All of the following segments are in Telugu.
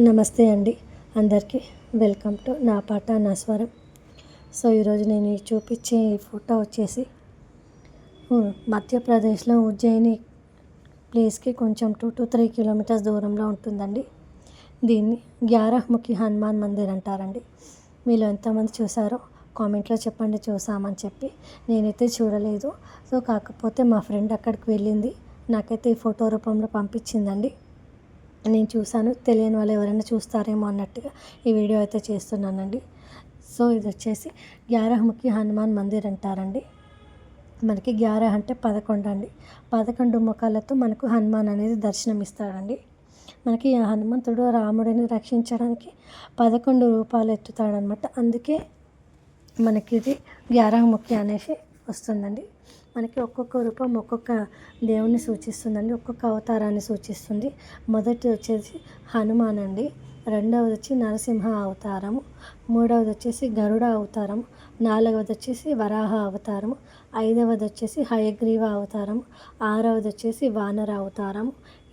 నమస్తే అండి అందరికీ. వెల్కమ్ టు నా పాట నా స్వరం. సో ఈరోజు నేను చూపించే ఈ ఫోటో వచ్చేసి మధ్యప్రదేశ్లో ఉజ్జయిని ప్లేస్కి కొంచెం 2 to 3 కిలోమీటర్స్ దూరంలో ఉంటుందండి. దీన్ని 11 హనుమాన్ మందిర్ అంటారండి. మీలో ఎంతమంది చూసారో కామెంట్లో చెప్పండి చూసామని చెప్పి. నేనైతే చూడలేదు. సో కాకపోతే మా ఫ్రెండ్ అక్కడికి వెళ్ళింది, నాకైతే ఈ ఫోటో రూపంలో పంపించిందండి. నేను చూసాను, తెలియని వాళ్ళు ఎవరైనా చూస్తారేమో అన్నట్టుగా ఈ వీడియో అయితే చేస్తున్నానండి. సో ఇది వచ్చేసి 11 హనుమాన్ మందిర్ అంటారండి. మనకి 11 అంటే 11 అండి. 11 ముఖాలతో మనకు హనుమాన్ అనేది దర్శనం ఇస్తాడండి. మనకి హనుమంతుడు రాముడిని రక్షించడానికి 11 రూపాలు ఎత్తుతాడనమాట. అందుకే మనకి ఇది 11 అనేసి వస్తుందండి. మనకి ఒక్కొక్క రూపం ఒక్కొక్క దేవుని సూచిస్తుందండి, ఒక్కొక్క అవతారాన్ని సూచిస్తుంది. మొదటి వచ్చేసి హనుమాన్ అండి, రెండవది వచ్చి నరసింహ అవతారము, మూడవది వచ్చేసి గరుడ అవతారం, నాలుగవది వచ్చేసి వరాహ అవతారము, ఐదవది వచ్చేసి హయగ్రీవ అవతారం, ఆరవది వచ్చేసి వానర అవతారం,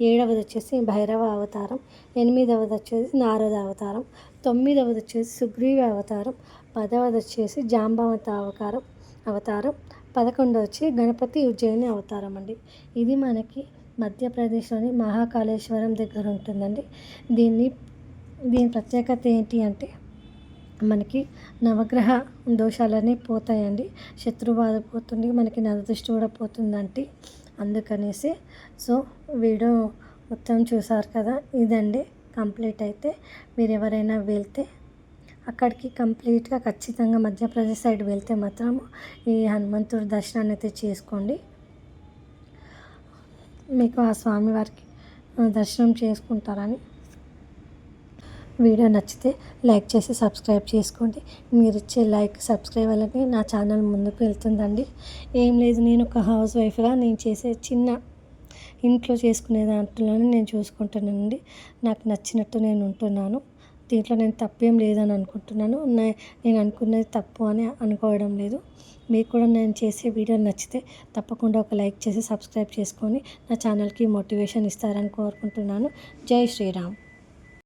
ఏడవది వచ్చేసి భైరవ అవతారం, ఎనిమిదవది వచ్చేసి నారద అవతారం, తొమ్మిదవది వచ్చేసి సుగ్రీవ అవతారం, 10వది వచ్చేసి జాంబవంత అవతారం, 11 వచ్చి గణపతి ఉజ్జయిని అవతారం అండి. ఇది మనకి మధ్యప్రదేశ్లోని మహాకాళేశ్వరం దగ్గర ఉంటుందండి. దీని ప్రత్యేకత ఏంటి అంటే మనకి నవగ్రహ దోషాలన్నీ పోతాయండి, శత్రుబాధ పోతుంది, మనకి నరదృష్టి కూడా పోతుందంటే అందుకనేసి. సో వీడియో మొత్తం చూసారు కదా, ఇదండి కంప్లీట్. అయితే మీరు ఎవరైనా వెళ్తే అక్కడికి కంప్లీట్గా ఖచ్చితంగా మధ్యప్రదేశ్ సైడ్ వెళ్తే మాత్రం ఈ హనుమంతుడి దర్శనాన్ని అయితే చేసుకోండి. మీకు ఆ స్వామివారికి దర్శనం చేసుకుంటారని. వీడియో నచ్చితే లైక్ చేసి సబ్స్క్రైబ్ చేసుకోండి. మీరు ఇచ్చే లైక్ సబ్స్క్రైబ్ వల్లనే నా ఛానల్ ముందుకు వెళ్తుందండి. ఏం లేదు, నేను ఒక హౌస్ వైఫ్గా నేను చేసే చిన్న ఇంట్లో చేసుకునే దాంట్లోనే నేను చూసుకుంటున్నానండి. నాకు నచ్చినట్టు నేను ఉంటున్నాను. దీంట్లో నేను తప్పేం లేదని అనుకుంటున్నాను. నేను అనుకున్నది తప్పు అని అనుకోవడం లేదు. మీకు కూడా నేను చేసే వీడియో నచ్చితే తప్పకుండా ఒక లైక్ చేసి సబ్స్క్రైబ్ చేసుకొని నా ఛానల్కి మోటివేషన్ ఇస్తారని కోరుకుంటున్నాను. జై శ్రీరామ్.